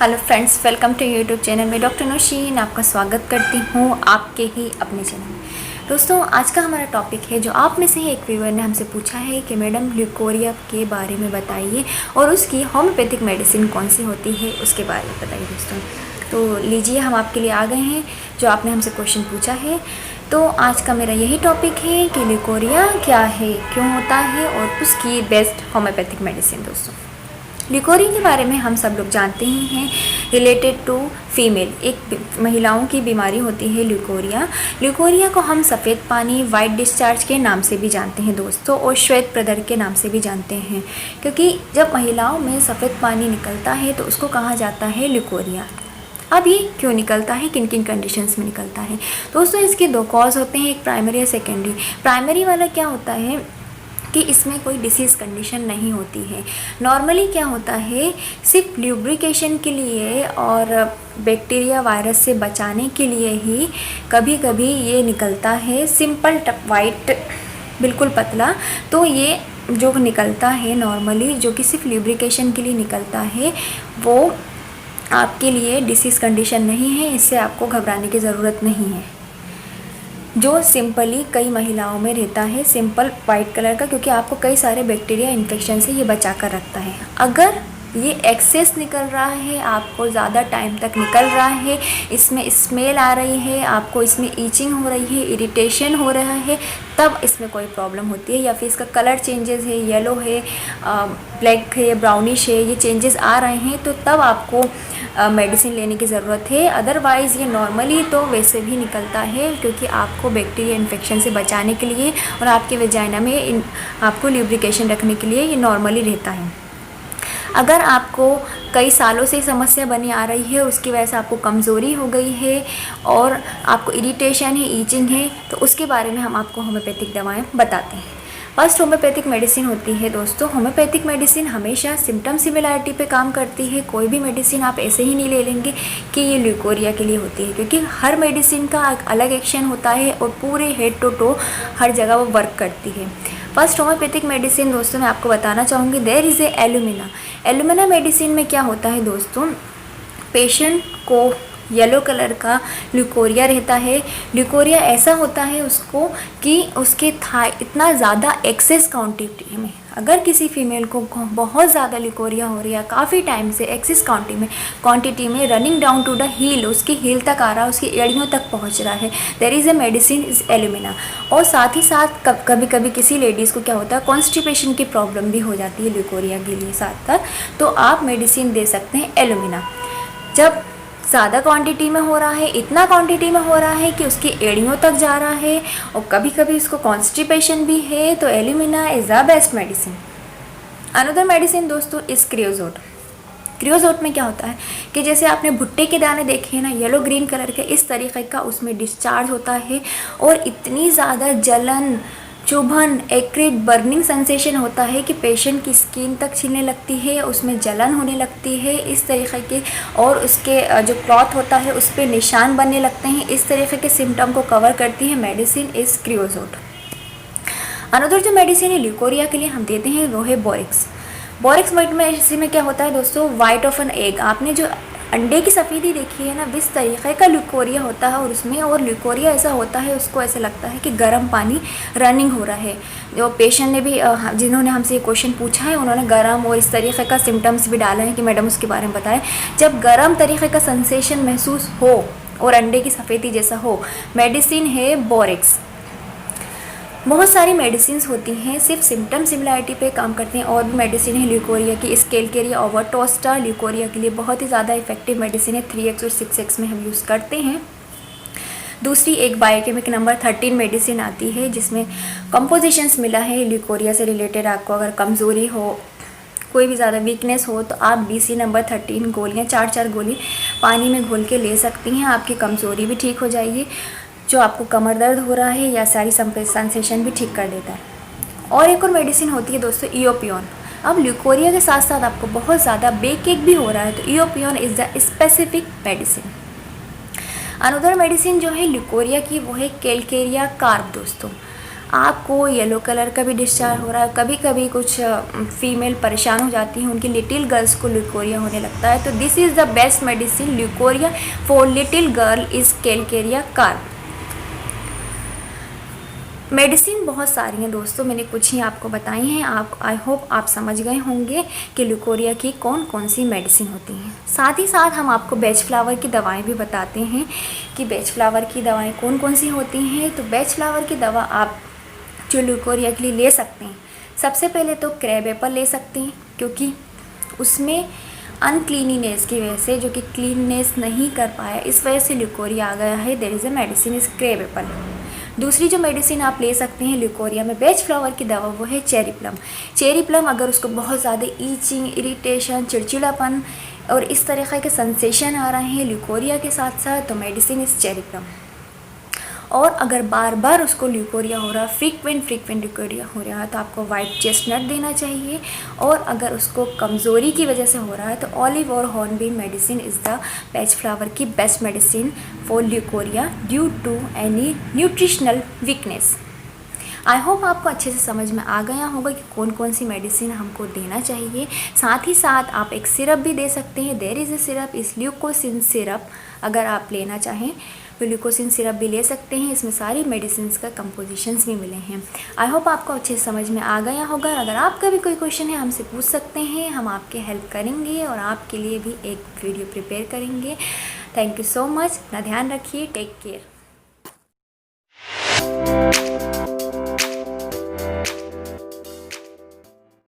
Hello friends, welcome to YouTube channel में doctor Naushin आपका स्वागत करती हूँ आपके ही अपने चैनल में। दोस्तों, आज का हमारा टॉपिक है जो आप में से ही एक व्यूअर ने हमसे पूछा है कि मैडम ल्यूकोरिया के बारे में बताइए और उसकी होम्योपैथिक मेडिसिन कौन सी होती है उसके बारे में बताइए। दोस्तों, तो लीजिए, हम आपके लिए आ गए हैं जो आपने हमसे क्वेश्चन पूछा है। तो आज का मेरा यही टॉपिक है कि ल्यूकोरिया क्या है, क्यों होता है और उसकी बेस्ट होम्योपैथिक मेडिसिन। दोस्तों, ल्यूकोरिया के बारे में हम सब लोग जानते ही हैं। रिलेटेड टू फीमेल, एक महिलाओं की बीमारी होती है ल्यूकोरिया। ल्यूकोरिया को हम सफ़ेद पानी, वाइट डिस्चार्ज के नाम से भी जानते हैं दोस्तों, और श्वेत प्रदर के नाम से भी जानते हैं, क्योंकि जब महिलाओं में सफ़ेद पानी निकलता है तो उसको कहा जाता है ल्यूकोरिया। अब ये क्यों निकलता है, किन किन कंडीशंस में निकलता है दोस्तों? इसके दो कॉज होते हैं, एक प्राइमरी और सेकेंडरी। प्राइमरी वाला क्या होता है कि इसमें कोई डिसीज़ कंडीशन नहीं होती है। नॉर्मली क्या होता है, सिर्फ ल्यूब्रिकेशन के लिए और बैक्टीरिया वायरस से बचाने के लिए ही कभी कभी ये निकलता है। सिंपल वाइट, बिल्कुल पतला। तो ये जो निकलता है नॉर्मली, जो कि सिर्फ ल्यूब्रिकेशन के लिए निकलता है, वो आपके लिए डिसीज़ कंडीशन नहीं है। इससे आपको घबराने की ज़रूरत नहीं है। जो सिंपली कई महिलाओं में रहता है, सिंपल वाइट कलर का, क्योंकि आपको कई सारे बैक्टीरिया इन्फेक्शन से ये बचा कर रखता है। अगर ये एक्सेस निकल रहा है, आपको ज़्यादा टाइम तक निकल रहा है, इसमें स्मेल आ रही है, आपको इसमें ईचिंग हो रही है, इरिटेशन हो रहा है, तब इसमें कोई प्रॉब्लम होती है। या फिर इसका कलर चेंजेस है, येलो है, ब्लैक है, ब्राउनिश है, ये चेंजेस आ रहे हैं, तो तब आपको मेडिसिन लेने की ज़रूरत है। अदरवाइज़ ये नॉर्मली तो वैसे भी निकलता है, क्योंकि आपको बैक्टीरिया इन्फेक्शन से बचाने के लिए और आपके वेजाइना में आपको ल्यूब्रिकेशन रखने के लिए ये नॉर्मली रहता है। अगर आपको कई सालों से समस्या बनी आ रही है, उसकी वजह से आपको कमज़ोरी हो गई है और आपको इरिटेशन है, ईचिंग है, तो उसके बारे में हम आपको होम्योपैथिक दवाएं बताते हैं। फर्स्ट होम्योपैथिक मेडिसिन होती है दोस्तों। होम्योपैथिक मेडिसिन हमेशा सिम्टम सिमिलैरिटी पे काम करती है। कोई भी मेडिसिन आप ऐसे ही नहीं ले लेंगे कि ये ल्यूकोरिया के लिए होती है, क्योंकि हर मेडिसिन का एक अलग एक्शन होता है और पूरे हेड टू टो हर जगह वो वर्क करती है। फर्स्ट होम्योपैथिक मेडिसिन दोस्तों मैं आपको बताना चाहूँगी, there is a alumina. Alumina medicine में क्या होता है दोस्तों, पेशेंट को येलो कलर का ल्यूकोरिया रहता है। ल्यूकोरिया ऐसा होता है उसको कि उसके इतना ज़्यादा एक्सेस क्वांटिटी में, अगर किसी फीमेल को बहुत ज़्यादा ल्यूकोरिया हो रही है काफ़ी टाइम से, एक्सेस क्वांटिटी में running down to the heel, उसकी हील तक आ रहा है, उसकी एड़ियों तक पहुंच रहा है, there is a medicine is alumina. और साथ ही साथ कभी कभी किसी लेडीज़ को क्या होता है, कॉन्स्टिपेशन की प्रॉब्लम भी हो जाती है ल्यूकोरिया के लिए साथ साथ, तो आप मेडिसिन दे सकते हैं एल्यूमिना। जब ज़्यादा क्वांटिटी में हो रहा है, इतना क्वांटिटी में हो रहा है कि उसकी एड़ियों तक जा रहा है और कभी कभी उसको कॉन्स्टिपेशन भी है, तो alumina is the best medicine. Another medicine दोस्तों इस क्रियोजोट। क्रियोजोट में क्या होता है कि जैसे आपने भुट्टे के दाने देखे हैं ना, येलो ग्रीन कलर के, इस तरीके का उसमें डिस्चार्ज होता है और इतनी ज़्यादा जलन, चुभन, एक्रिड, बर्निंग सेंसेशन होता है कि पेशेंट की स्किन तक छिलने लगती है, उसमें जलन होने लगती है इस तरीके के, और उसके जो क्लॉथ होता है उस पर निशान बनने लगते हैं। इस तरीके के सिम्टम को कवर करती है मेडिसिन इस क्रियोजोट। अनदर जो मेडिसिन है ल्यूकोरिया के लिए हम देते हैं वो है बोरिक्स। बोरिक्स मेडिसिन में क्या होता है दोस्तों, वाइट ऑफ एन एग, आपने जो अंडे की सफ़ेदी देखी है ना, इस तरीक़े का ल्यूकोरिया होता है और उसमें, और ल्यूकोरिया ऐसा होता है उसको ऐसा लगता है कि गर्म पानी रनिंग हो रहा है। जो पेशेंट ने भी, जिन्होंने हमसे ये क्वेश्चन पूछा है, उन्होंने गर्म और इस तरीक़े का सिम्टम्स भी डाले हैं कि मैडम उसके बारे में बताएं। जब गर्म तरीक़े का सेंसेशन महसूस हो और अंडे की सफ़ेदी जैसा हो, मेडिसिन है बोरिक्स। बहुत सारी मेडिसिन होती हैं सिर्फ सिम्टम सिमिलैरिटी पे काम करते हैं, और भी मेडिसिन है ल्यूकोरिया की, स्केलकेरिया ओवरटोस्टा ल्यूकोरिया के लिए बहुत ही ज़्यादा इफेक्टिव मेडिसिन है, 3x और 6x में हम यूज़ करते हैं। दूसरी एक बायोकेमिक नंबर 13 मेडिसिन आती है, जिसमें कंपोजिशंस मिला है ल्यूकोरिया से रिलेटेड। आपको अगर कमज़ोरी हो, कोई भी ज़्यादा वीकनेस हो, तो आप BC नंबर 13 गोलियाँ, 4 गोली पानी में घोल के ले सकती हैं, आपकी कमज़ोरी भी ठीक हो जाएगी। जो आपको कमर दर्द हो रहा है या सारी सेंसेशन भी ठीक कर देता है। और एक और मेडिसिन होती है दोस्तों इओपियोन। अब ल्यूकोरिया के साथ साथ आपको बहुत ज़्यादा बैक एक भी हो रहा है, तो इओपियोन is the specific medicine. Another medicine जो है ल्यूकोरिया की वो है कैलकेरिया कार्ब दोस्तों। आपको येलो कलर का भी डिस्चार्ज हो रहा है, कभी कभी कुछ फीमेल परेशान हो जाती हैं, उनकी लिटिल गर्ल्स को ल्यूकोरिया होने लगता है, तो this is the best medicine leucorrhoea for little girl is Calcarea carb. Medicine बहुत सारी हैं दोस्तों, मैंने कुछ ही आपको बताई हैं। आप आई होप आप समझ गए होंगे कि ल्यूकोरिया की कौन कौन सी मेडिसिन होती हैं। साथ ही साथ हम आपको बेच फ्लावर की दवाएं भी बताते हैं कि बेच फ्लावर की दवाएं कौन कौन सी होती हैं। तो बेच फ्लावर की दवा आप जो ल्यूकोरिया के लिए ले सकते हैं, सबसे पहले तो क्रैब एप्पल ले सकते हैं, क्योंकि उसमें अनक्लीनिनेस की वजह से, जो कि क्लीननेस नहीं कर पाया, इस वजह से ल्यूकोरिया आ गया है। There is a medicine is crab apple. दूसरी जो मेडिसिन आप ले सकते हैं ल्यूकोरिया में बेच फ्लावर की दवा, वो है चेरी प्लम। चेरी प्लम अगर उसको बहुत ज़्यादा ईचिंग, इरिटेशन, चिड़चिड़ापन और इस तरह के सेंसेशन आ रहे हैं ल्यूकोरिया के साथ साथ, तो मेडिसिन इज़ चेरी प्लम। और अगर बार बार उसको ल्यूकोरिया हो रहा है, फ्रीक्वेंट ल्यूकोरिया हो रहा है, तो आपको वाइट चेस्टनट देना चाहिए। और अगर उसको कमज़ोरी की वजह से हो रहा है तो ऑलिव और hornbeam medicine is the Bach flower की best medicine for leucorrhoea due to any nutritional weakness. I hope आपको अच्छे से समझ में आ गया होगा कि कौन कौन सी मेडिसिन हमको देना चाहिए। साथ ही साथ आप एक सिरप भी दे सकते हैं, देयर इज़ अ सिरप इस ल्यूकोसिन सिरप। अगर आप लेना चाहें तो ल्यूकोसिन सिरप भी ले सकते हैं, इसमें सारी मेडिसिन का कंपोजिशंस भी मिले हैं। आई होप आपको अच्छे से समझ में आ गया होगा। अगर आपका भी कोई क्वेश्चन है हमसे पूछ सकते हैं, हम आपके हेल्प करेंगे और आपके लिए भी एक वीडियो प्रिपेयर करेंगे। Thank you so much. अपना ध्यान रखिए, टेक केयर।